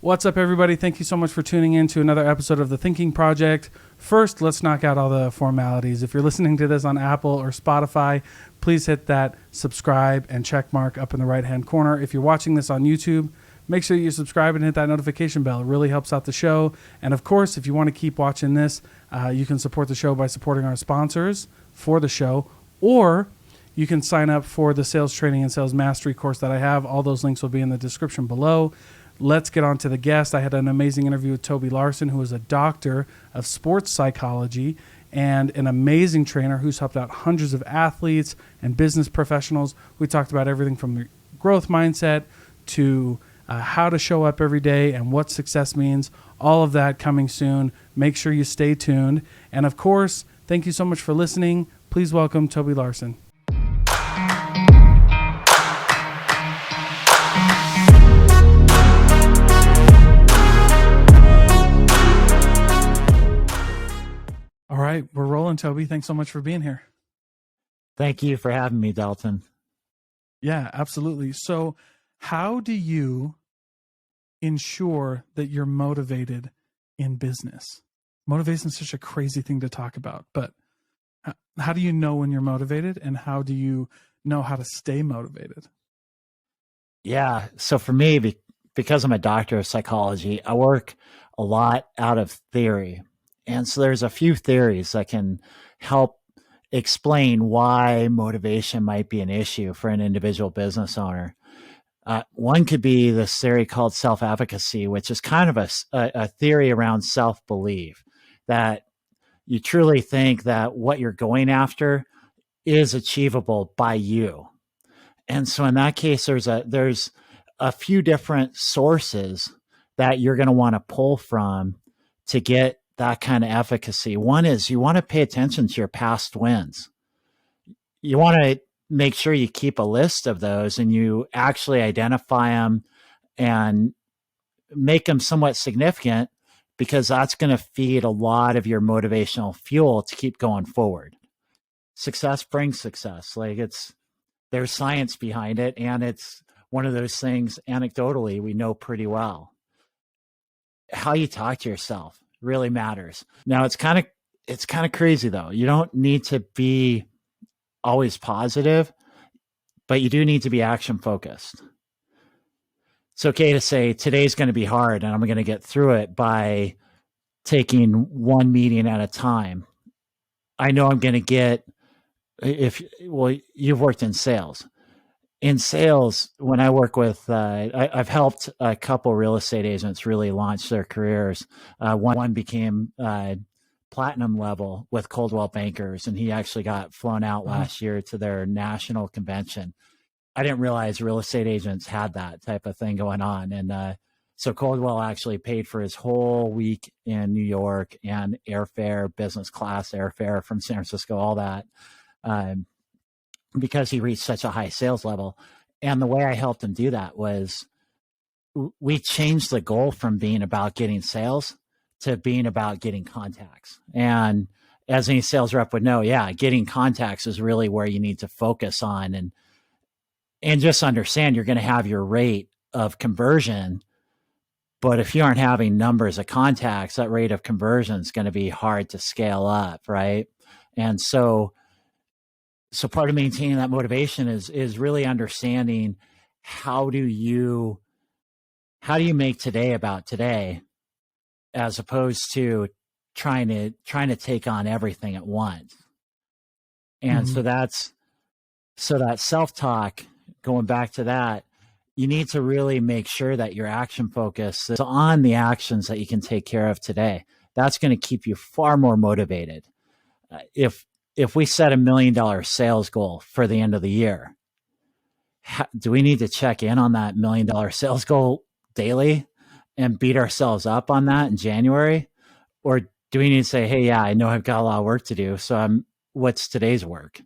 What's up, everybody? Thank you so much for tuning in to another episode of The Thinking Project. First, let's knock out all the formalities. If you're listening to this on Apple or Spotify, please hit that subscribe and check mark up in the right-hand corner. If you're watching this on YouTube, make sure you subscribe and hit that notification bell. It really helps out the show. And of course, if you want to keep watching this, you can support the show by supporting our sponsors for the show, or you can sign up for the sales training and sales mastery course that I have. All those links will be in the description below. Let's get on to the guest. I had an amazing interview with Toby Larson, who is a doctor of sports psychology and an amazing trainer who's helped out hundreds of athletes and business professionals. We talked about everything from the growth mindset to how to show up every day and what success means. All of that coming soon. Make sure you stay tuned. And of course, thank you so much for listening. Please welcome Toby Larson. All right, we're rolling, Toby. Thanks so much for being here. Thank you for having me, Dalton. Yeah, absolutely. So how do you ensure that you're motivated in business? Motivation is such a crazy thing to talk about, but how do you know when you're motivated, and how do you know how to stay motivated? Yeah, so for me, because I'm a doctor of psychology, I work a lot out of theory. And so there's a few theories that can help explain why motivation might be an issue for an individual business owner. One could be this theory called self-efficacy, which is kind of a theory around self-belief, that you truly think that what you're going after is achievable by you. And so in that case, there's a few different sources that you're going to want to pull from to get that kind of efficacy. One is you want to pay attention to your past wins. You want to make sure you keep a list of those and you actually identify them and make them somewhat significant, because that's going to feed a lot of your motivational fuel to keep going forward. Success brings success. There's science behind it, and it's one of those things anecdotally we know pretty well. How you talk to yourself really matters. Now it's kind of crazy though. You don't need to be always positive, but you do need to be action focused. It's okay to say today's going to be hard and I'm going to get through it by taking one meeting at a time. I know I'm going to you've worked in sales. In sales, when I work with, I've helped a couple real estate agents really launch their careers. One became platinum level with Coldwell Bankers, and he actually got flown out last year to their national convention. I didn't realize real estate agents had that type of thing going on. And so Coldwell actually paid for his whole week in New York and airfare, business class airfare from San Francisco, all that. Because he reached such a high sales level. And the way I helped him do that was we changed the goal from being about getting sales to being about getting contacts. And as any sales rep would know, getting contacts is really where you need to focus on, and just understand you're going to have your rate of conversion. But if you aren't having numbers of contacts, that rate of conversion is going to be hard to scale up, right? And so part of maintaining that motivation is really understanding how do you make today about today, as opposed to trying to take on everything at once. And so that self-talk, going back to that, you need to really make sure that your action focus is on the actions that you can take care of today. That's going to keep you far more motivated. If we set $1 million sales goal for the end of the year, do we need to check in on that $1 million sales goal daily and beat ourselves up on that in January? Or do we need to say, hey, I know I've got a lot of work to do, so what's today's work?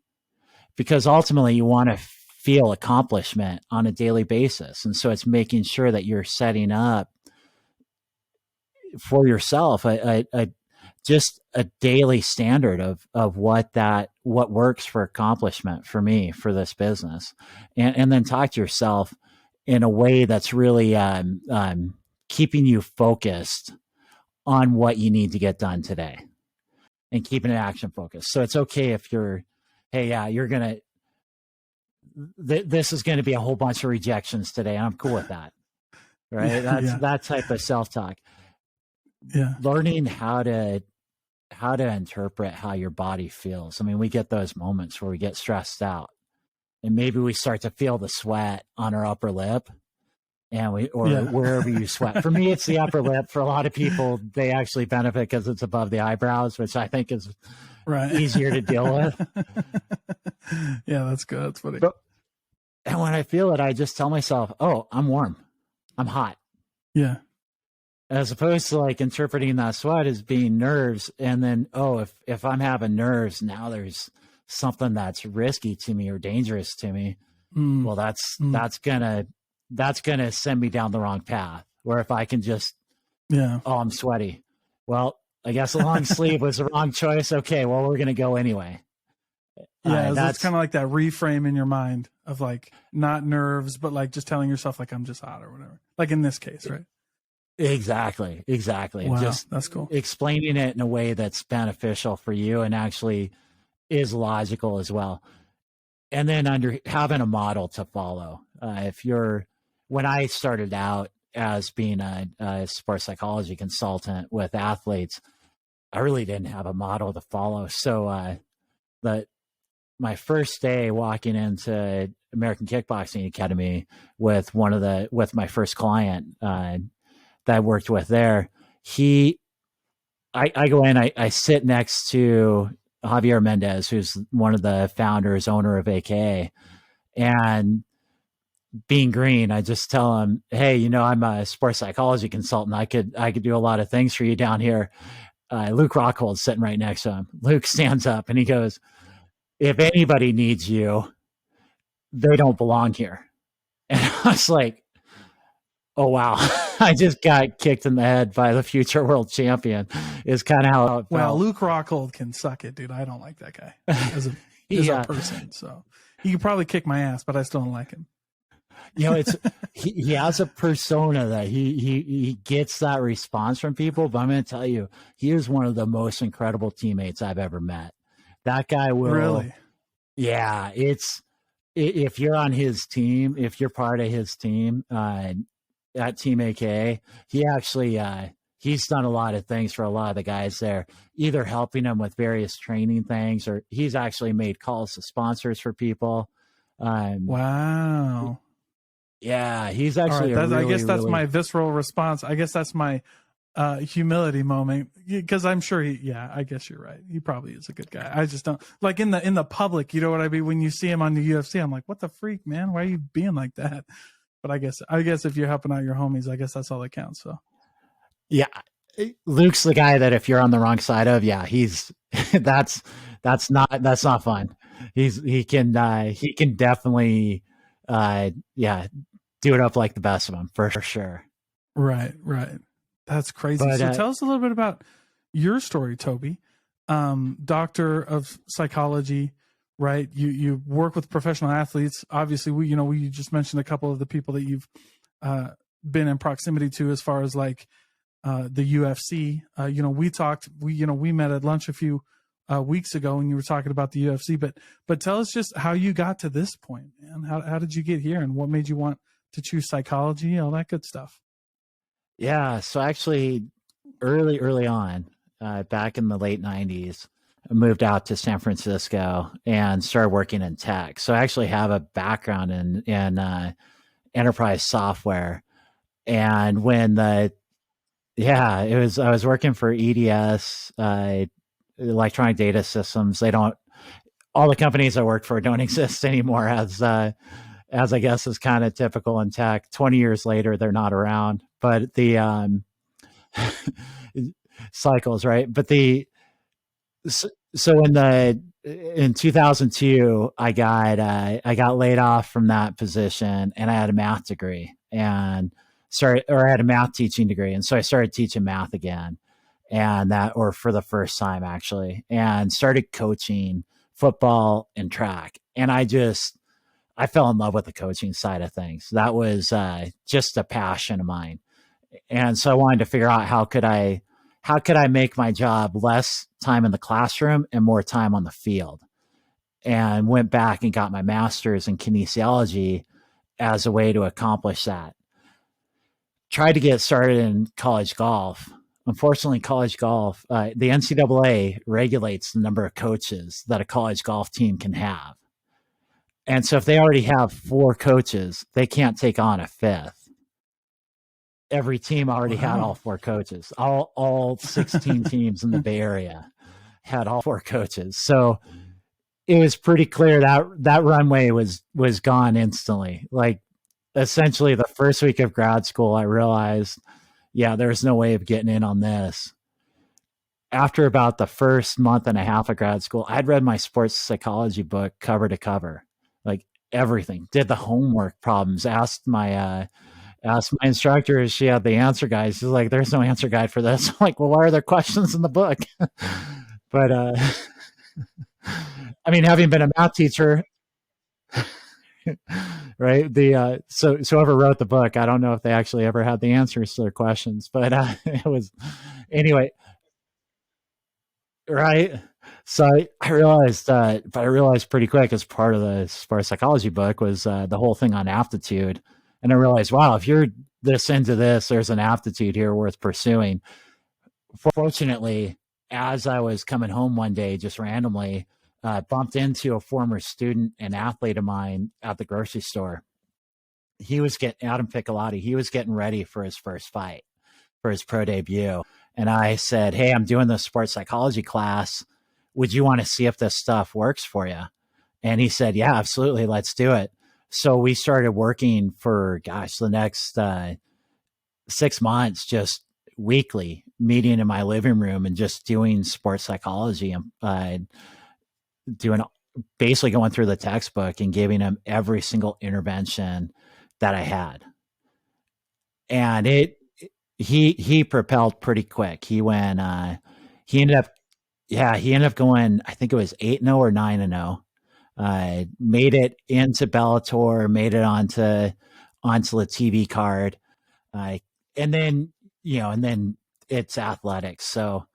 Because ultimately you want to feel accomplishment on a daily basis. And so it's making sure that you're setting up for yourself just a daily standard of what works for accomplishment for me, for this business, and then talk to yourself in a way that's really keeping you focused on what you need to get done today and keeping it action focused. So it's okay if you're, hey, yeah, you're going to, this is going to be a whole bunch of rejections today. And I'm cool with that. Right. That's that type of self-talk. Yeah. Learning how to interpret how your body feels. I mean, we get those moments where we get stressed out and maybe we start to feel the sweat on our upper lip and wherever you sweat. For me, it's the upper lip. For a lot of people, they actually benefit because it's above the eyebrows, which I think is easier to deal with. Yeah, that's good. That's funny. And when I feel it, I just tell myself, oh, I'm warm. I'm hot. Yeah. As opposed to like interpreting that sweat as being nerves. And then, oh, if I'm having nerves, now there's something that's risky to me or dangerous to me. Well, that's gonna send me down the wrong path. Where if I can just, oh, I'm sweaty. Well, I guess a long sleeve was the wrong choice. Okay, well, we're gonna go anyway. Yeah, that's kind of like that reframe in your mind of like not nerves, but like just telling yourself like I'm just hot or whatever. Like in this case, right? Exactly. Wow, just that's cool. Explaining it in a way that's beneficial for you and actually is logical as well. And then having a model to follow. When I started out as being a sports psychology consultant with athletes, I really didn't have a model to follow. So my first day walking into American Kickboxing Academy with my first client that I worked with there, I go in, I sit next to Javier Mendez, who's one of the founders, owner of AKA, and being green, I just tell him, hey, I'm a sports psychology consultant. I could do a lot of things for you down here. Luke Rockhold's sitting right next to him. Luke stands up and he goes, if anybody needs you, they don't belong here. And I was like, oh, wow. I just got kicked in the head by the future world champion is kind of how it felt. Well, Luke Rockhold can suck it, dude. I don't like that guy as a person. So he could probably kick my ass, but I still don't like him. He has a persona that he gets that response from people, but I'm going to tell you, he is one of the most incredible teammates I've ever met. That guy will really. Yeah, if you're on his team, if you're part of his team, at Team AK, he actually he's done a lot of things for a lot of the guys there, either helping them with various training things, or he's actually made calls to sponsors for people. Wow. Yeah, he's actually. Right, I guess that's my visceral response. I guess that's my humility moment, because I'm sure I guess you're right. He probably is a good guy. I just don't like in the public. You know what I mean? When you see him on the UFC, I'm like, what the freak, man? Why are you being like that? But I guess if you're helping out your homies, I guess that's all that counts. So, yeah, Luke's the guy that if you're on the wrong side of, he's that's not fun. He can definitely do it up like the best of them for sure. Right. That's crazy. But, so tell us a little bit about your story, Toby. Doctor of psychology. Right. You work with professional athletes. Obviously, we just mentioned a couple of the people that you've been in proximity to as far as like the UFC. We met at lunch a few weeks ago and you were talking about the UFC. But tell us just how you got to this point, man. How did you get here and what made you want to choose psychology, all that good stuff? Yeah. So actually early on, back in the late 90s, I moved out to San Francisco and started working in tech. So I actually have a background in enterprise software. And I was working for EDS, electronic data systems. All the companies I worked for don't exist anymore, as I guess is kind of typical in tech. 20 years later, they're not around, but the cycles, right? But so in 2002, I got laid off from that position, and I had a math degree I had a math teaching degree, and so I started teaching math again, for the first time actually, and started coaching football and track, and I fell in love with the coaching side of things. That was just a passion of mine. And so I wanted to figure out how could I make my job less time in the classroom and more time on the field, and went back and got my master's in kinesiology as a way to accomplish that. Tried to get started in college golf. Unfortunately, college golf, the NCAA regulates the number of coaches that a college golf team can have. And so if they already have 4 coaches, they can't take on a fifth. Every team already had all Wow. 4 coaches. All 16 teams in the Bay Area had all 4 coaches. So it was pretty clear that that runway was gone instantly. Like essentially the first week of grad school, I realized, yeah, there's no way of getting in on this. After about the first month and a half of grad school, I'd read my sports psychology book cover to cover, like everything. Did the homework problems. Asked my instructor if she had the answer guide. She's like, "There's no answer guide for this." I'm like, "Well, why are there questions in the book?" But I mean, having been a math teacher, right? So whoever wrote the book, I don't know if they actually ever had the answers to their questions, but it was anyway, right? So I realized, but I realized pretty quick as part of the sports psychology book was the whole thing on aptitude, and I realized, wow, if you're this into this, there's an aptitude here worth pursuing. Fortunately, as I was coming home one day, just randomly, bumped into a former student and athlete of mine at the grocery store. He was getting Adam Piccolotti. He was getting ready for his first fight, for his pro debut. And I said, "Hey, I'm doing this sports psychology class. Would you want to see if this stuff works for you?" And he said, "Yeah, absolutely. Let's do it." So we started working for, gosh, the next 6 months, just weekly meeting in my living room and just doing sports psychology and doing basically going through the textbook and giving him every single intervention that I had. And he propelled pretty quick. He ended up he ended up going, I think it was 8-0 or 9-0. Made it into Bellator, made it onto the TV card. Uh, and then and then it's athletics. So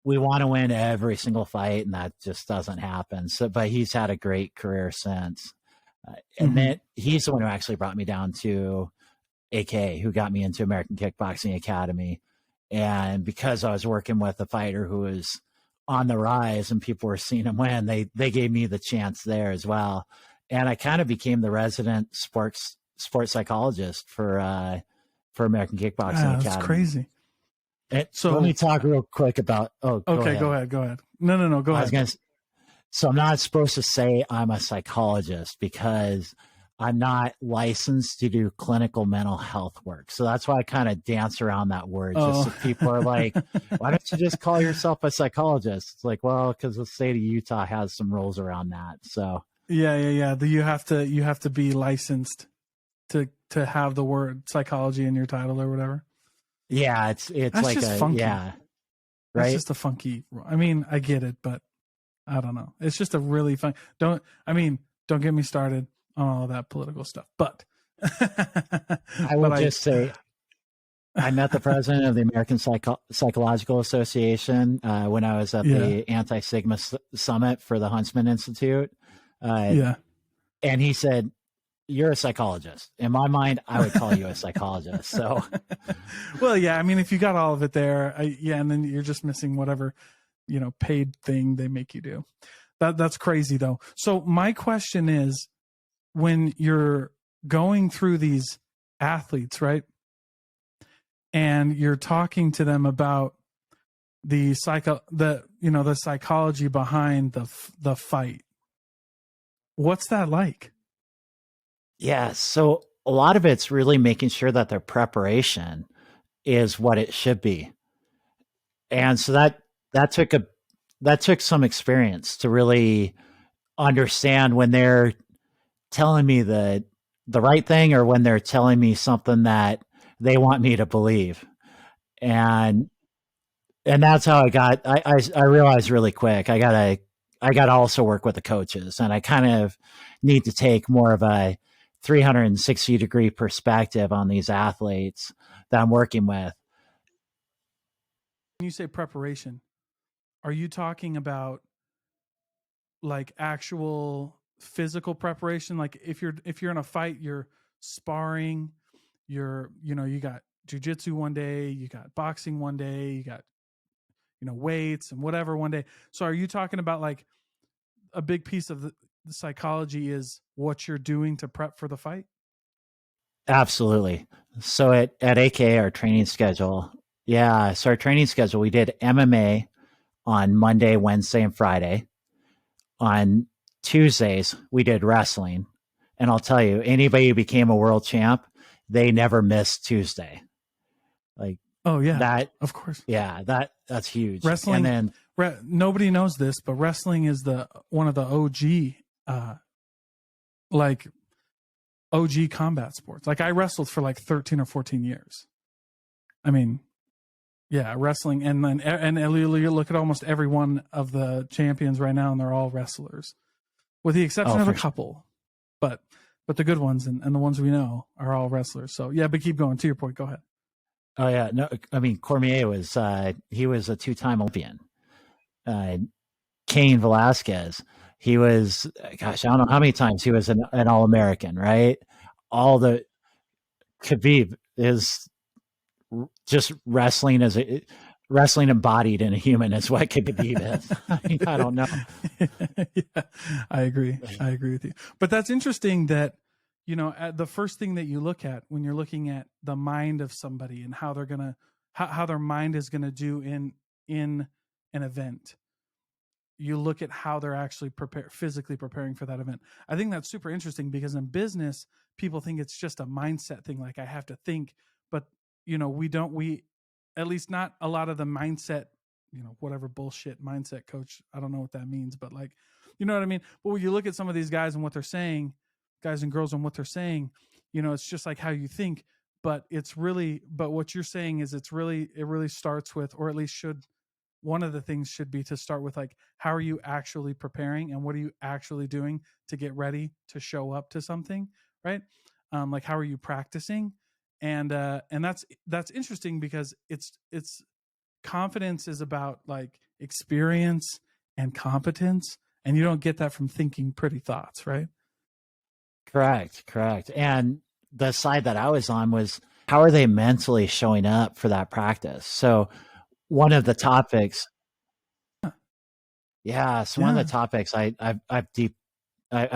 we want to win every single fight, and that just doesn't happen. So, but he's had a great career since. And Hmm. then he's the one who actually brought me down to AK, who got me into American Kickboxing Academy. And because I was working with a fighter who was on the rise and people were seeing him win, they gave me the chance there as well. And I kind of became the resident sports psychologist for American Kickboxing Wow, that's Academy. crazy. And let me So, talk real quick about. Oh, go okay, go ahead. ahead. Go ahead. No, no, no. Go I was ahead. going to. So I'm not supposed to say I'm a psychologist because I'm not licensed to do clinical mental health work. So that's why I kind of dance around that word. Just Oh, so people are like, "Why don't you just call yourself a psychologist?" It's like, well, because the state of Utah has some rules around that. So yeah, yeah, yeah. You have to be licensed to have the word psychology in your title or whatever. yeah, it's That's like just a funky. yeah, That's right. just a funky. I mean, I get it, but I don't know. It's just a really fun. Don't get me started on all that political stuff. But, I will but I, just say I met the president of the American Psychological Association when I was at yeah, the Anti Sigma Summit for the Huntsman Institute. Uh, yeah. and he said, "You're a psychologist." In my mind, I would call you a psychologist. So, Well, yeah. I mean, if you got all of it there, yeah, and then you're just missing whatever paid thing they make you do. That's crazy though. So my question is, when you're going through these athletes, right? And you're talking to them about the psychology behind the fight. What's that like? yeah. So, a lot of it's really making sure that their preparation is what it should be. And so that took a that took some experience to really understand when they're telling me the right thing or when they're telling me something that they want me to believe. And that's how I realized really quick I gotta also work with the coaches, and I kind of need to take more of a 360-degree perspective on these athletes that I'm working with. When you say preparation, are you talking about like actual physical preparation? Like if you're in a fight, you're sparring, you got jujitsu one day, you got boxing one day, you got weights and whatever one day. So are you talking about like a big piece of the psychology is what you're doing to prep for the fight? Absolutely. So at AKA, our training schedule, yeah. So our training schedule, we did MMA on Monday, Wednesday, and Friday. On Tuesdays, we did wrestling. And I'll tell you, anybody who became a world champ, they never missed Tuesday. Like Oh yeah, that, of course. yeah, that's huge. And Wrestling, then, nobody knows this, but wrestling is the one of the OG, like OG combat sports. Like I wrestled for like 13 or 14 years. I mean, yeah, wrestling, and then you look at almost every one of the champions right now, and they're all wrestlers, with the exception of a couple. But the good ones and the ones we know are all wrestlers. So yeah, but keep going. To your point, go ahead. Oh yeah, no, I mean Cormier was he was a 2-time Olympian. Cain Velasquez, he was, gosh, I don't know how many times he was an All American, right? All the Khabib is just wrestling as a wrestling embodied in a human is what Khabib is. I mean, I don't know. Yeah, I agree with you. But that's interesting that the first thing that you look at when you're looking at the mind of somebody and how they're gonna how their mind is gonna do in an event, you look at how they're actually physically preparing for that event. I think that's super interesting because in business, people think it's just a mindset thing. Like I have to think, but we at least not a lot of the mindset, whatever bullshit mindset coach. I don't know what that means, but like, you know what I mean? But when you look at some of these guys and what they're saying, guys and girls and what they're saying, it's just like how you think, but what you're saying is it really starts with, or at least should, one of the things should be to start with like, how are you actually preparing and what are you actually doing to get ready to show up to something, right? Like how are you practicing? And that's interesting because it's confidence is about like experience and competence, and you don't get that from thinking pretty thoughts, right? Correct. And the side that I was on was, how are they mentally showing up for that practice? So one of the topics, yeah. So one of the topics I've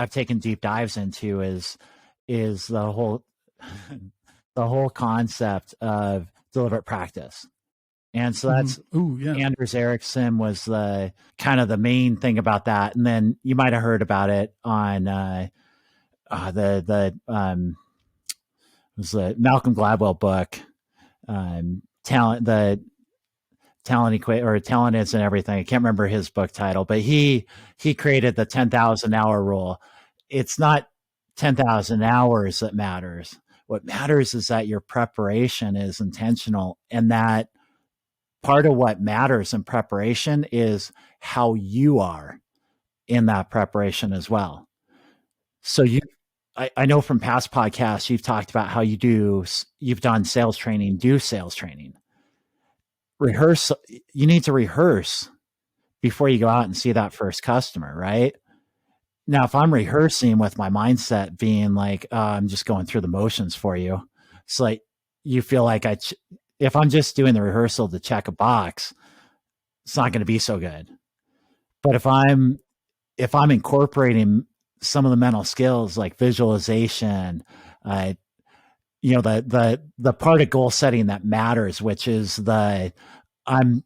taken deep dives into is the whole the whole concept of deliberate practice. And so that's Anders Ericsson was the kind of the main thing about that. And then you might have heard about it on was the Malcolm Gladwell book, Talent is and everything. I can't remember his book title, but he created the 10,000 hour rule. It's not 10,000 hours that matters. What matters is that your preparation is intentional, and that part of what matters in preparation is how you are in that preparation as well. So I know from past podcasts, you've talked about how you've done sales training, do sales training. Rehearse, you need to rehearse before you go out and see that first customer, right? Now, if I'm rehearsing with my mindset being like, I'm just going through the motions for you, it's like you feel like if I'm just doing the rehearsal to check a box, it's not going to be so good. But if I'm incorporating some of the mental skills like visualization, the part of goal setting that matters, which is I'm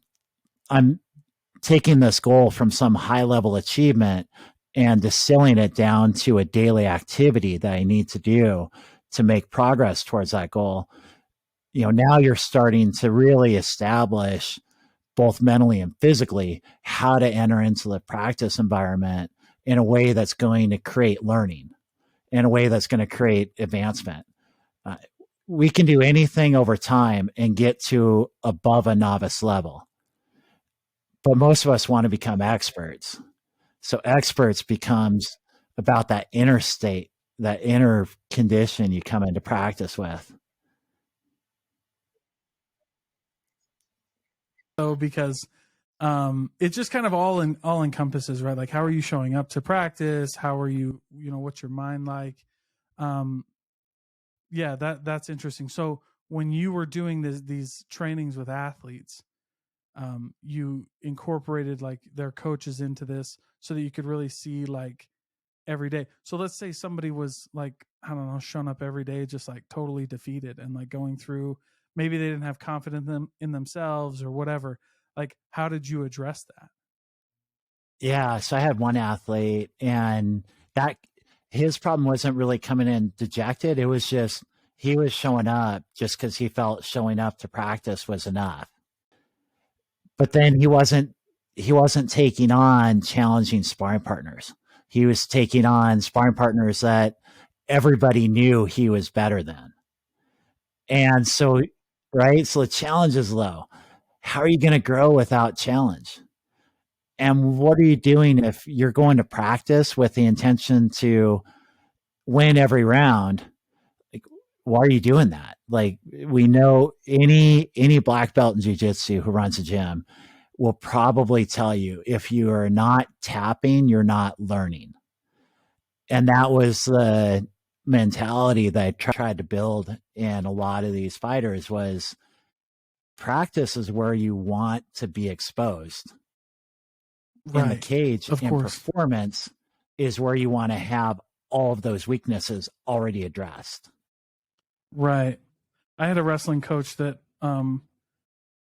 taking this goal from some high level achievement and distilling it down to a daily activity that I need to do to make progress towards that goal. Now you're starting to really establish both mentally and physically how to enter into the practice environment in a way that's going to create learning, in a way that's going to create advancement. We can do anything over time and get to above a novice level. But most of us want to become experts. So experts becomes about that inner state, that inner condition you come into practice with. though, because it just kind of all encompasses, right? Like, how are you showing up to practice? How are you, what's your mind like? Um, yeah, that's interesting. So when you were doing these trainings with athletes, you incorporated like their coaches into this so that you could really see like every day. So let's say somebody was like, I don't know, showing up every day, just like totally defeated and like going through, maybe they didn't have confidence in themselves or whatever. Like, how did you address that? Yeah, so I had one athlete, and that his problem wasn't really coming in dejected. It was just he was showing up just because he felt showing up to practice was enough. But then he wasn't taking on challenging sparring partners. He was taking on sparring partners that everybody knew he was better than. And so, right? So the challenge is low. How are you going to grow without challenge? And what are you doing if you're going to practice with the intention to win every round? Like, why are you doing that? Like, we know any black belt in jiu-jitsu who runs a gym will probably tell you if you are not tapping, you're not learning. And that was the mentality that I tried to build in a lot of these fighters was practice is where you want to be exposed. In the Right. cage, Of in course. performance is where you want to have all of those weaknesses already addressed. Right. I had a wrestling coach that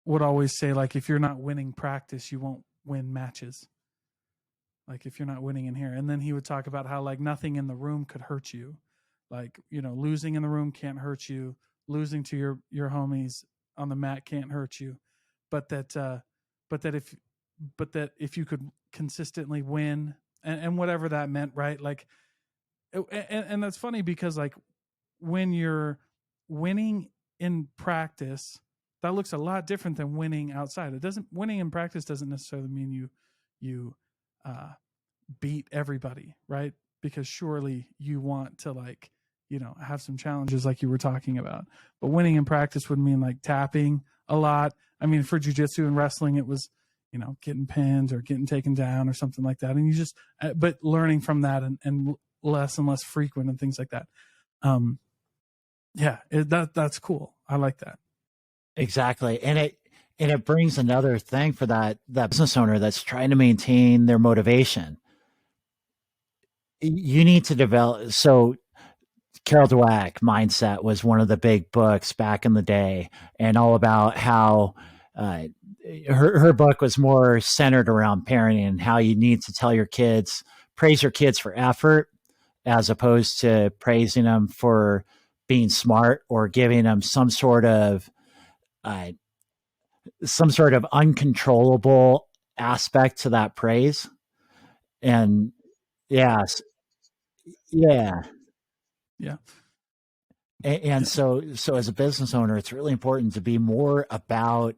would always say, like, if you're not winning practice, you won't win matches. Like, if you're not winning in here. And then he would talk about how like nothing in the room could hurt you. Like, losing in the room can't hurt you. Losing to your homies on the mat can't hurt you. But that but that if you could consistently win, and whatever that meant, right? Like, and that's funny because like when you're winning in practice, that looks a lot different than winning outside. It doesn't Winning in practice doesn't necessarily mean you uh beat everybody, right? Because surely you want to like, have some challenges like you were talking about. But winning in practice would mean like tapping a lot. I mean, for jujitsu and wrestling, it was, getting pinned or getting taken down or something like that. And you just, but learning from that and less and less frequent and things like that. Um, yeah, that's cool. I like that. Exactly. And it brings another thing for that business owner that's trying to maintain their motivation. You need to develop. So Carol Dweck Mindset was one of the big books back in the day, and all about how uh, her book was more centered around parenting and how you need to tell your kids, praise your kids for effort as opposed to praising them for being smart or giving them uh, some sort of uncontrollable aspect to that praise. And yes, yeah. Yeah. And Yeah. so as a business owner, it's really important to be more about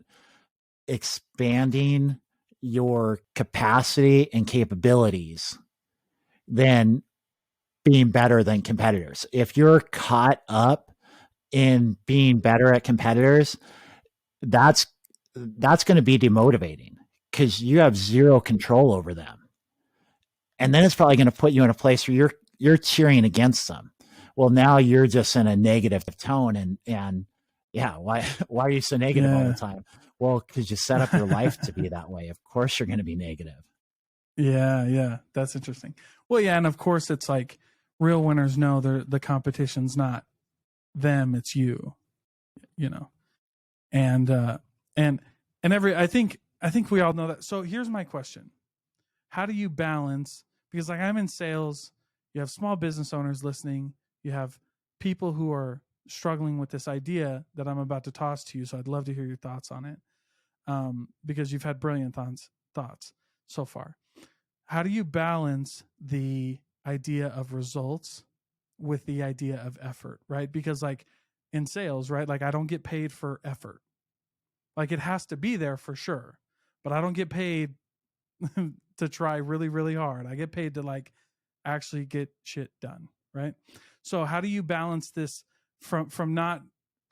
expanding your capacity and capabilities than being better than competitors. If you're caught up in being better at competitors, that's that's going to be demotivating because you have zero control over them. And then it's probably going to put you in a place where you're cheering against them. Well, now you're just in a negative tone, and yeah, why are you so negative all the Yeah. time? Well, because you set up your life to be that way. Of course, you're going to be negative. Yeah, yeah, that's interesting. Well, yeah, and of course, it's like real winners know the competition's not them; it's you. You know, and and every I think we all know that. So here's my question: how do you balance? Because like I'm in sales, you have small business owners listening, you have people who are struggling with this idea that I'm about to toss to you. So I'd love to hear your thoughts on it, because you've had brilliant thoughts so far. How do you balance the idea of results with the idea of effort, right? Because like in sales, right? Like I don't get paid for effort. Like it has to be there for sure, but I don't get paid to try really really hard. I get paid to like actually get shit done, right? So how do you balance this from not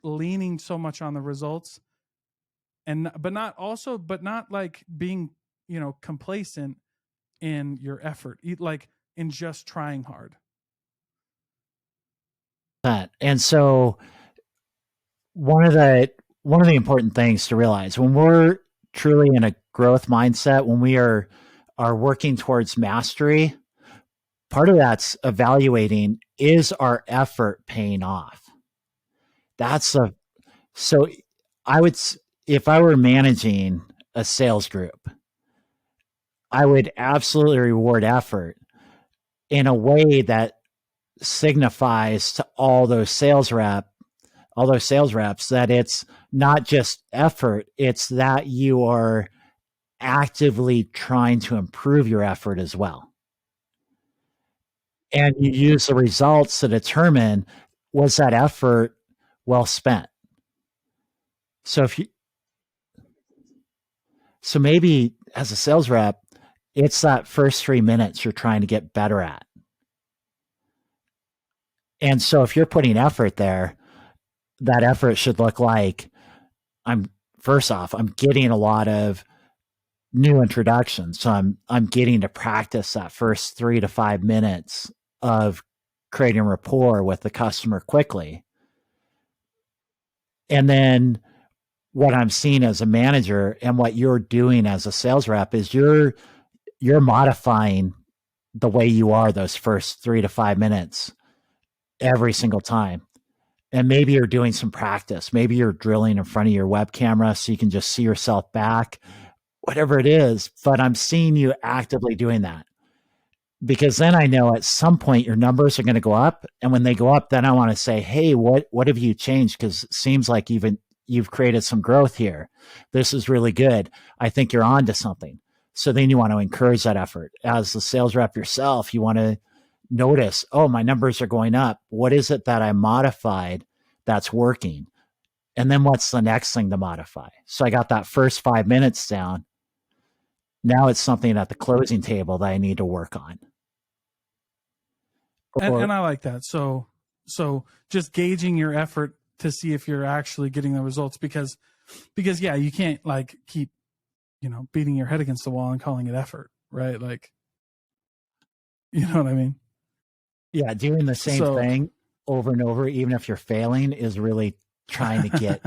leaning so much on the results and but not like being, complacent in your effort, like in just trying hard. And so one of the important things to realize when we're truly in a growth mindset, when we are working towards mastery, part of that's evaluating, is our effort paying off? That's a so I would if I were managing a sales group, I would absolutely reward effort in a way that signifies to all those sales reps that it's not just effort, it's that you are actively trying to improve your effort as well. And you use the results to determine, was that effort well spent? So if you so maybe as a sales rep, it's that first 3 minutes you're trying to get better at. And so if you're putting effort there, that effort should look like, I'm first off, I'm getting a lot of new introductions. So I'm getting to practice that first 3 to 5 minutes of creating rapport with the customer quickly. And then what I'm seeing as a manager and what you're doing as a sales rep is you're modifying the way you are those first 3 to 5 minutes every single time. And maybe you're doing some practice. Maybe you're drilling in front of your web camera so you can just see yourself back, whatever it is. But I'm seeing you actively doing that, because then I know at some point your numbers are going to go up. And when they go up, then I want to say, hey, what have you changed? Because it seems like you've created some growth here. This is really good. I think you're on to something. So then you want to encourage that effort. As the sales rep yourself, you want to notice, oh, my numbers are going up. What is it that I modified that's working? And then what's the next thing to modify? So I got that first 5 minutes down. Now it's something at the closing table that I need to work on. And I like that. So just gauging your effort to see if you're actually getting the results, because yeah, you can't like keep, beating your head against the wall and calling it effort, right? Like, you know what I mean? Yeah, doing the same thing over and over, even if you're failing, is really trying to get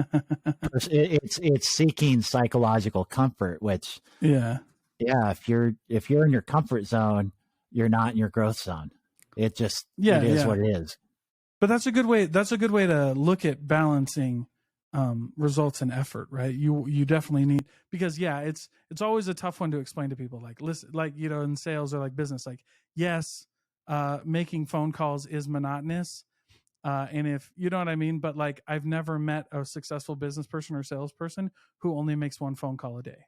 it's seeking psychological comfort, which if you're in your comfort zone, you're not in your growth zone. It is what it is. But that's a good way to look at balancing results and effort, right? You definitely need, because it's always a tough one to explain to people, like, listen, like, in sales or like business, like, yes, making phone calls is monotonous, and if you know what I mean, but like, I've never met a successful business person or salesperson who only makes one phone call a day,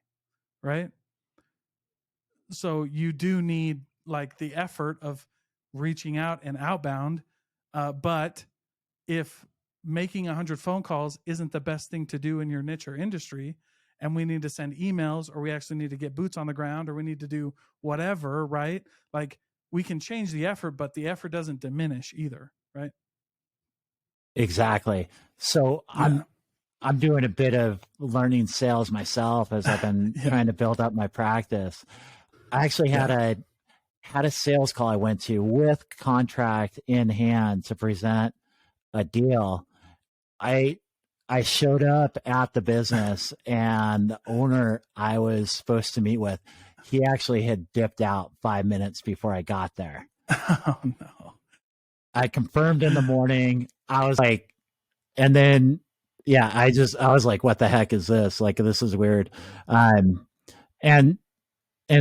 right? So you do need like the effort of reaching out and outbound, but if making 100 phone calls isn't the best thing to do in your niche or industry, and we need to send emails, or we actually need to get boots on the ground, or we need to do whatever, right? Like, we can change the effort, but the effort doesn't diminish either, right? Exactly. So I'm doing a bit of learning sales myself as I've been trying to build up my practice. I actually had a sales call I went to with contract in hand to present a deal. I showed up at the business, and the owner I was supposed to meet with, he actually had dipped out 5 minutes before I got there. Oh no. I confirmed in the morning. I was like, and then I was like, what the heck is this? Like, this is weird. And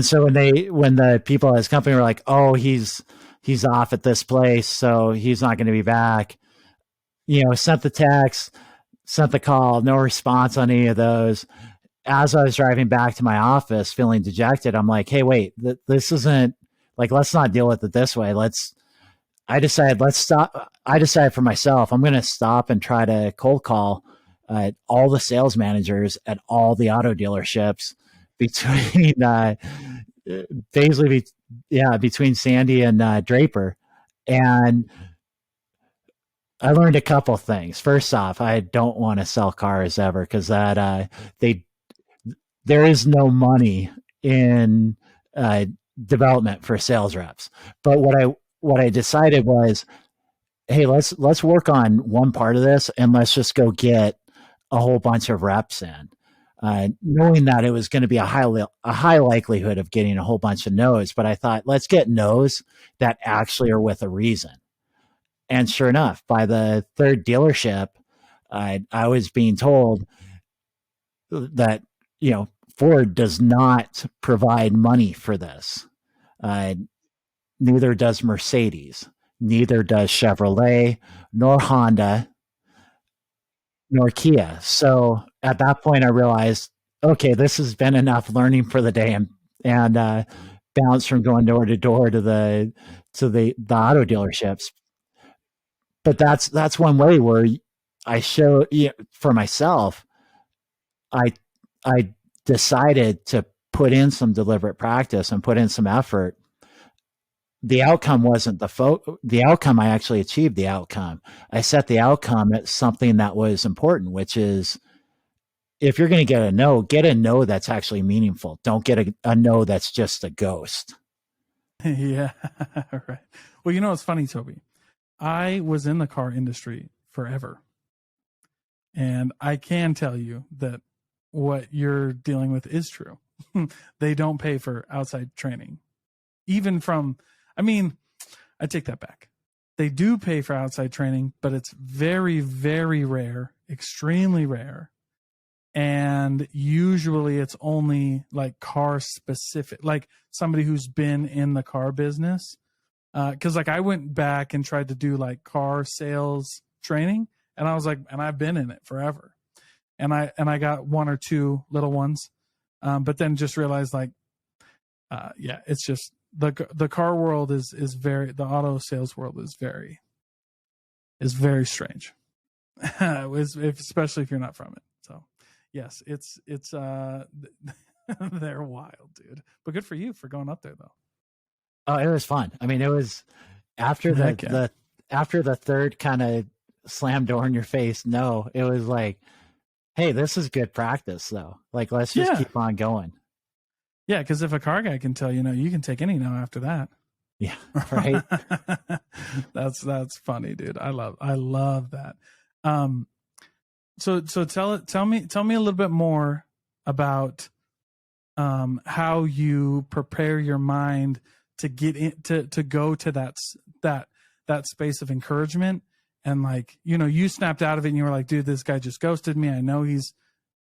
so when the people at his company were like, oh, he's off at this place, so he's not going to be back, sent the text, sent the call, no response on any of those. As I was driving back to my office feeling dejected, I'm like, hey, wait, this isn't, like, let's not deal with it this way. I decided for myself, I'm going to stop and try to cold call all the sales managers at all the auto dealerships between between Sandy and Draper. And I learned a couple things. First off, I don't want to sell cars ever, because that they there is no money in uh, development for sales reps. But what I decided was, hey, let's work on one part of this, and let's just go get a whole bunch of reps in, knowing that it was going to be a high likelihood of getting a whole bunch of no's. But I thought, let's get no's that actually are with a reason. And sure enough, by the third dealership, I was being told that, Ford does not provide money for this. Uh, Neither does Mercedes, neither does Chevrolet, nor Honda, nor Kia. So at that point, I realized, okay, this has been enough learning for the day, and bounce from going door to door to the auto dealerships. But that's one way where I show, for myself. I I decided to put in some deliberate practice and put in some effort. The outcome wasn't the outcome. I actually achieved the outcome. I set the outcome at something that was important, which is, if you're going to get a no that's actually meaningful. Don't get a no that's just a ghost. Yeah, right. Well, it's funny, Toby. I was in the car industry forever, and I can tell you that what you're dealing with is true. They don't pay for outside training. Even from, I mean, I take that back. They do pay for outside training, but it's very, very rare, extremely rare. And usually it's only like car specific, like somebody who's been in the car business. Cause like I went back and tried to do like car sales training, and I was like, and I've been in it forever. And I got one or two little ones. But then just realized like, yeah, it's just the car world is the auto sales world is very strange. Especially if you're not from it. So yes, it's they're wild, dude. But good for you for going up there though. Oh, it was fun. I mean, it was after Heck yeah. after the third kind of slam door in your face. No, it was like, hey, this is good practice though. Like, let's just Yeah. keep on going. Yeah, because if a car guy can tell you no, you can take any no after that. Yeah, right. That's funny, dude. I love that. So tell me a little bit more about how you prepare your mind to get in to go to that space of encouragement. And like, you snapped out of it and you were like, dude, this guy just ghosted me. I know he's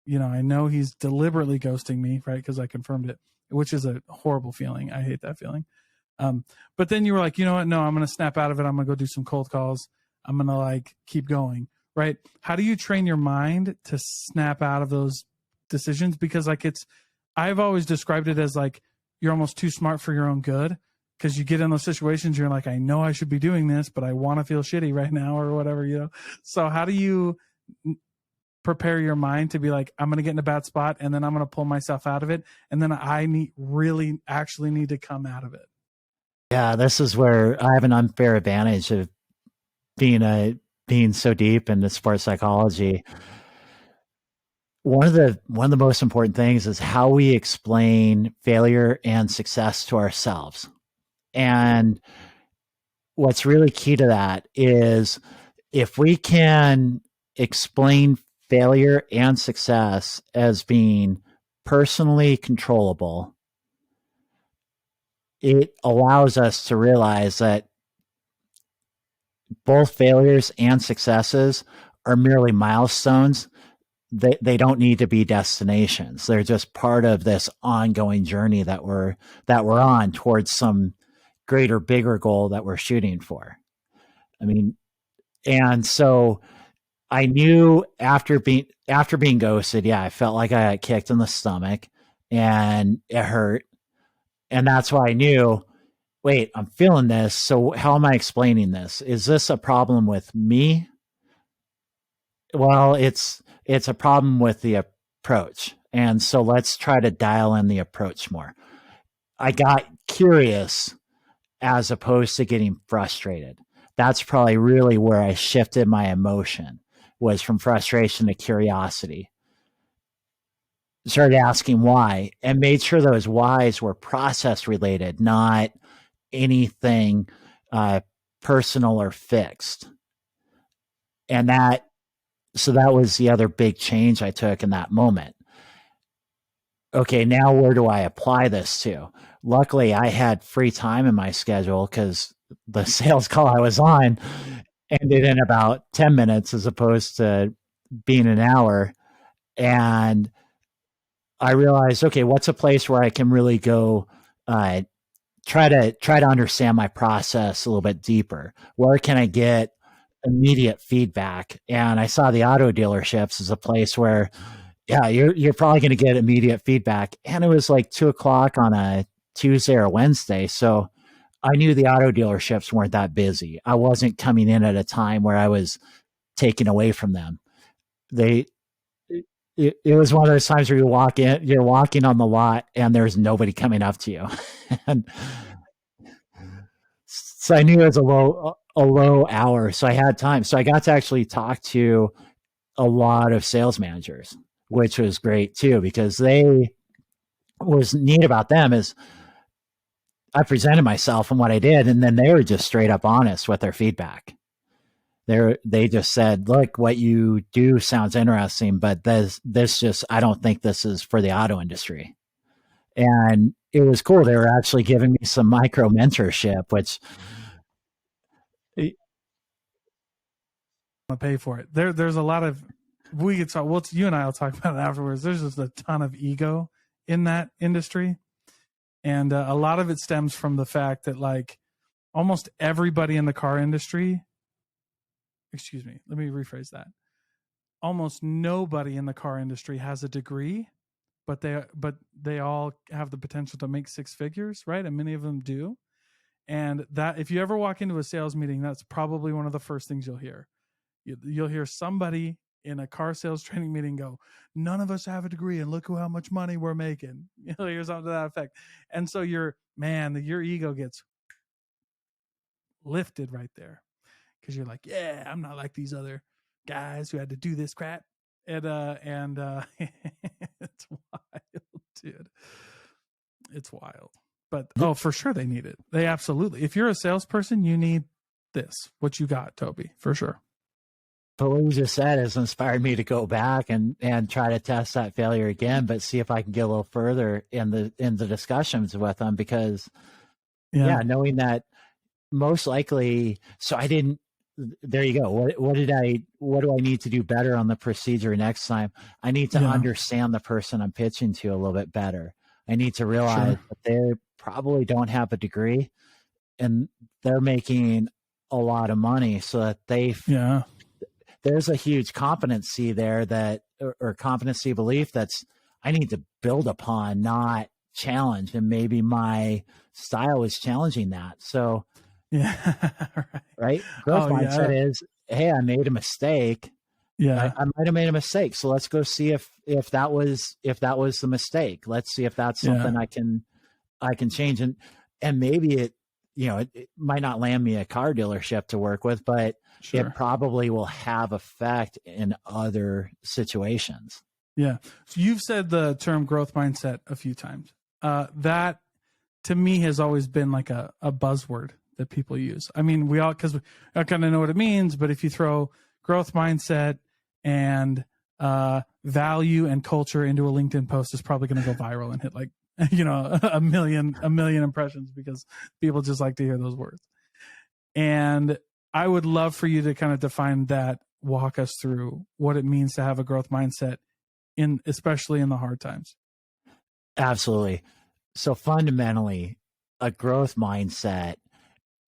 deliberately ghosting me, right? Because I confirmed it, which is a horrible feeling. I hate that feeling. But then you were like, you know what? No, I'm going to snap out of it. I'm going to go do some cold calls. I'm going to like keep going, right? How do you train your mind to snap out of those decisions? Because like I've always described it as like, you're almost too smart for your own good, because you get in those situations, you're like, I know I should be doing this, but I want to feel shitty right now or whatever. So how do you prepare your mind to be like, I'm going to get in a bad spot and then I'm going to pull myself out of it, and then I really actually need to come out of it? Yeah, this is where I have an unfair advantage of being so deep into sports psychology. One of the most important things is how we explain failure and success to ourselves. And what's really key to that is, if we can explain failure and success as being personally controllable, it allows us to realize that both failures and successes are merely milestones. They don't need to be destinations. They're just part of this ongoing journey that we're on towards some greater, bigger goal that we're shooting for. I mean, and so I knew after being ghosted, yeah, I felt like I got kicked in the stomach and it hurt. And that's why I knew, wait, I'm feeling this. So how am I explaining this? Is this a problem with me? Well, it's a problem with the approach. And so let's try to dial in the approach more. I got curious as opposed to getting frustrated. That's probably really where I shifted my emotion, was from frustration to curiosity. started asking why and made sure those whys were process related, not anything uh, personal or fixed. And that was the other big change I took in that moment. Okay, now where do I apply this to? Luckily, I had free time in my schedule because the sales call I was on ended in about 10 minutes as opposed to being an hour. And I realized, okay, what's a place where I can really go uh, try to understand my process a little bit deeper? Where can I get immediate feedback? And I saw the auto dealerships as a place where, yeah, you're probably going to get immediate feedback. And it was like 2 o'clock on a Tuesday or Wednesday, so I knew the auto dealerships weren't that busy. I wasn't coming in at a time where I was taken away from them. They it was one of those times where you're walking on the lot and there's nobody coming up to you. And so I knew it was a low hour. So I had time. So I got to actually talk to a lot of sales managers, which was great too, because was neat about them is I presented myself and what I did, and then they were just straight up honest with their feedback. They just said, "Look, what you do sounds interesting, but this just I don't think this is for the auto industry." And it was cool. They were actually giving me some micro mentorship, which To pay for it. There's a lot of we could talk. Well, you and I will talk about it afterwards. There's just a ton of ego in that industry, and a lot of it stems from the fact that like almost everybody in the car industry. Excuse me. Let me rephrase that. Almost nobody in the car industry has a degree, but they all have the potential to make six figures, right? And many of them do. And that if you ever walk into a sales meeting, that's probably one of the first things you'll hear. You'll hear somebody in a car sales training meeting go, "None of us have a degree, and look how much money we're making." You'll hear something to that effect. And so your ego gets lifted right there because you're like, "Yeah, I'm not like these other guys who had to do this crap." And it's wild, dude. It's wild. But for sure they need it. They absolutely. If you're a salesperson, you need this. What you got, Toby, for sure. But what you just said has inspired me to go back and try to test that failure again, but see if I can get a little further in the discussions with them, because knowing that most likely, so I didn't. There you go. What do I need to do better on the procedure next time? I need to understand the person I'm pitching to a little bit better. I need to realize that they probably don't have a degree and they're making a lot of money, so that there's a huge competency there or competency belief that's I need to build upon, not challenge. And maybe my style is challenging that. So right. Growth mindset is, hey, I made a mistake. Yeah. I might have made a mistake. So let's go see if that was the mistake. Let's see if that's something I can change. And maybe it might not land me a car dealership to work with, but it probably will have effect in other situations. Yeah. So you've said the term growth mindset a few times. That to me has always been like a buzzword that people use. I mean, because we all kind of know what it means, but if you throw growth mindset and value and culture into a LinkedIn post, it's probably going to go viral and hit like, a million impressions, because people just like to hear those words. And I would love for you to kind of define that, walk us through what it means to have a growth mindset especially in the hard times. Absolutely. So fundamentally, a growth mindset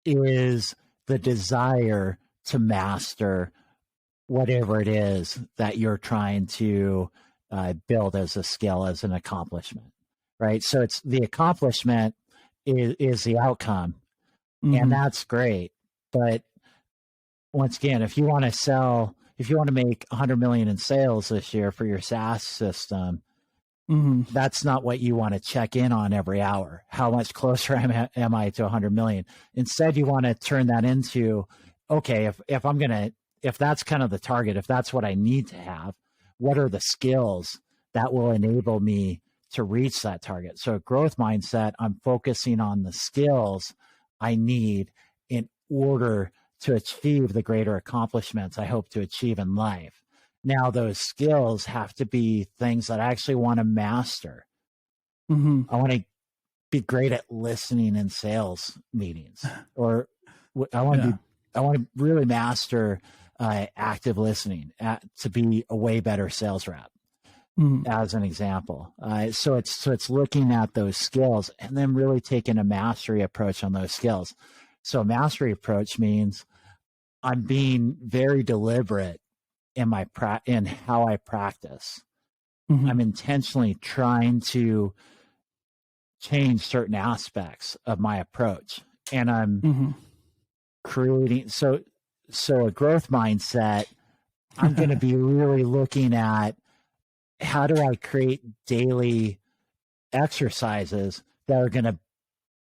is the desire to master whatever it is that you're trying to build as a skill, as an accomplishment, right? So it's the accomplishment is the outcome, and that's great. But once again, if you want to make 100 million in sales this year for your SaaS system, that's not what you want to check in on every hour. How much closer am I to 100 million? Instead, you want to turn that into, okay, if that's kind of the target, if that's what I need to have, what are the skills that will enable me to reach that target. So, a growth mindset, I'm focusing on the skills I need in order to achieve the greater accomplishments I hope to achieve in life. Now, those skills have to be things that I actually want to master. Mm-hmm. I want to be great at listening in sales meetings, or I want to Yeah. be, I want to really master active listening to be a way better sales rep, Mm-hmm. as an example. So it's looking at those skills and then really taking a mastery approach on those skills. So a mastery approach means I'm being very deliberate in how I practice. Mm-hmm. I'm intentionally trying to change certain aspects of my approach, and I'm Mm-hmm. creating so a growth mindset. I'm going to be really looking at how do I create daily exercises that are going to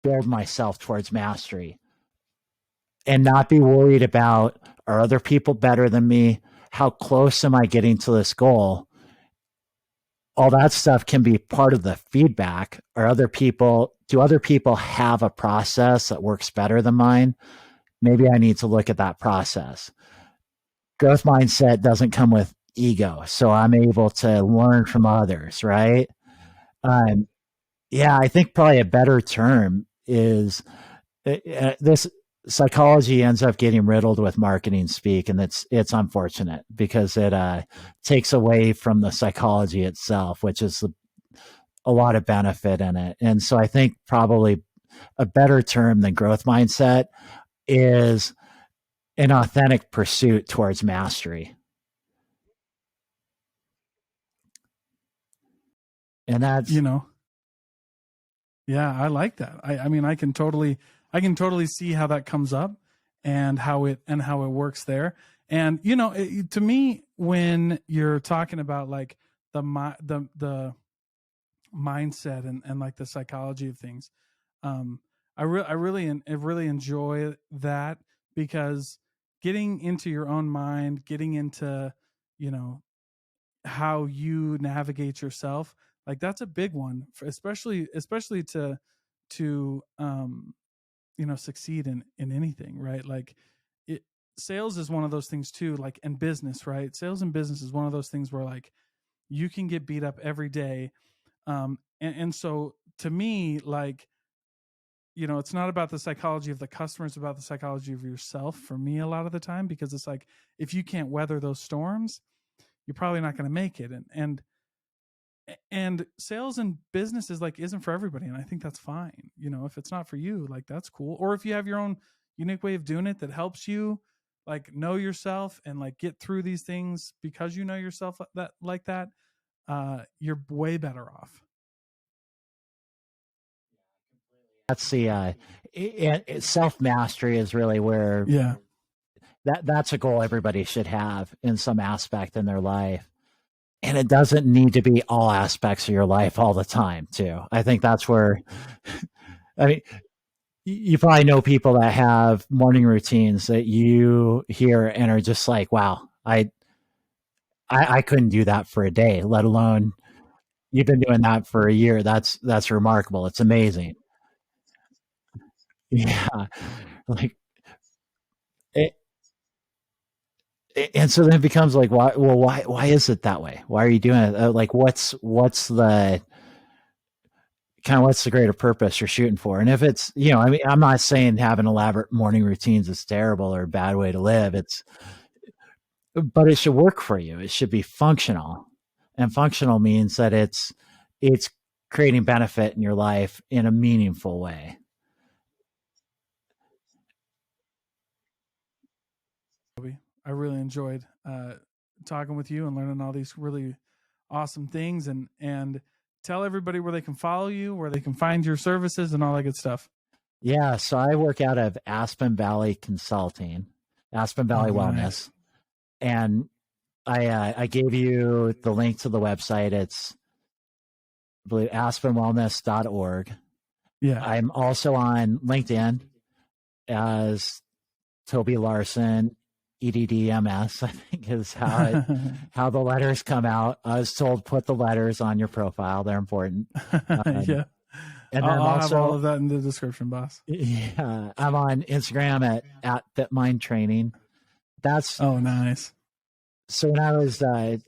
build myself towards mastery, and not be worried about, are other people better than me? How close am I getting to this goal? All that stuff can be part of the feedback. Do other people have a process that works better than mine? Maybe I need to look at that process. Growth mindset doesn't come with ego, so I'm able to learn from others, right? Um, yeah, I think probably a better term is this. Psychology ends up getting riddled with marketing speak, and it's unfortunate because it takes away from the psychology itself, which is a lot of benefit in it. And so I think probably a better term than growth mindset is an authentic pursuit towards mastery. And You that's, know, yeah, I like that. I mean, I can totally see how that comes up and how it works there. And to me, when you're talking about like the mindset and like the psychology of things, um, I really enjoy that, because getting into your own mind, getting into you know how you navigate yourself, like that's a big one for, especially to succeed in anything, right? Like it sales is one of those things too, like in business, right? Sales and business is one of those things where like you can get beat up every day. And so to me, like, it's not about the psychology of the customer, it's about the psychology of yourself for me a lot of the time, because it's like if you can't weather those storms, you're probably not going to make it. And sales and business is like isn't for everybody, and I think that's fine. If it's not for you, like that's cool. Or if you have your own unique way of doing it that helps you like know yourself and like get through these things because you know yourself like that, you're way better off. that's the self mastery is really where Yeah. that's a goal everybody should have in some aspect in their life. And it doesn't need to be all aspects of your life all the time, too. I think that's where, I mean, you probably know people that have morning routines that you hear and are just like, wow, I couldn't do that for a day, let alone you've been doing that for a year. That's remarkable. It's amazing. Yeah. Like, it, and so then it becomes like, why is it that way? Why are you doing it? Like, what's the greater purpose you're shooting for? And if it's, I mean, I'm not saying having elaborate morning routines is terrible or a bad way to live. But it should work for you. It should be functional. And functional means that it's creating benefit in your life in a meaningful way. Toby, I really enjoyed talking with you and learning all these really awesome things, and tell everybody where they can follow you, where they can find your services and all that good stuff. Yeah. So I work out of Aspen Valley Consulting, Aspen Valley Oh, nice. Wellness. And I gave you the link to the website. It's, I believe, aspenwellness.org. Yeah. I'm also on LinkedIn as Toby Larson. EDDMS, I think is how the letters come out. I was told put the letters on your profile; they're important. Yeah. And then I'll have all also, of that in the description, boss. yeah, I'm on Instagram at FitMind Training. That's Oh, nice. so when I was I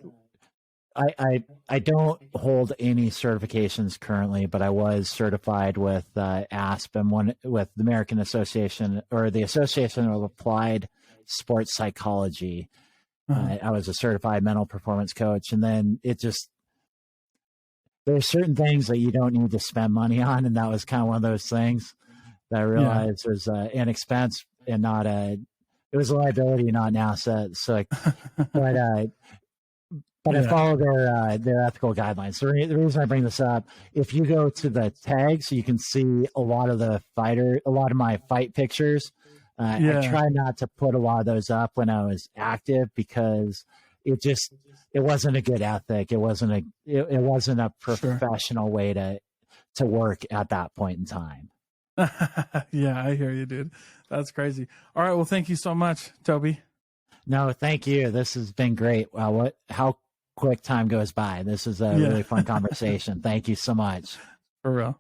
don't hold any certifications currently, but I was certified with ASP and one with the American Association or the Association of Applied Sports Psychology. I was a certified mental performance coach, and then there's certain things that you don't need to spend money on, and that was kind of one of those things that I realized was an expense and not it was a liability, not an asset. So, but I follow their ethical guidelines. So the reason I bring this up, if you go to the tags, you can see a lot of my fight pictures. I try not to put a lot of those up when I was active because it wasn't a good ethic. It wasn't a professional way to work at that point in time. Yeah, I hear you, dude. That's crazy. All right. Well, thank you so much, Toby. No, thank you. This has been great. Wow, how quick time goes by. This is a really fun conversation. Thank you so much. For real.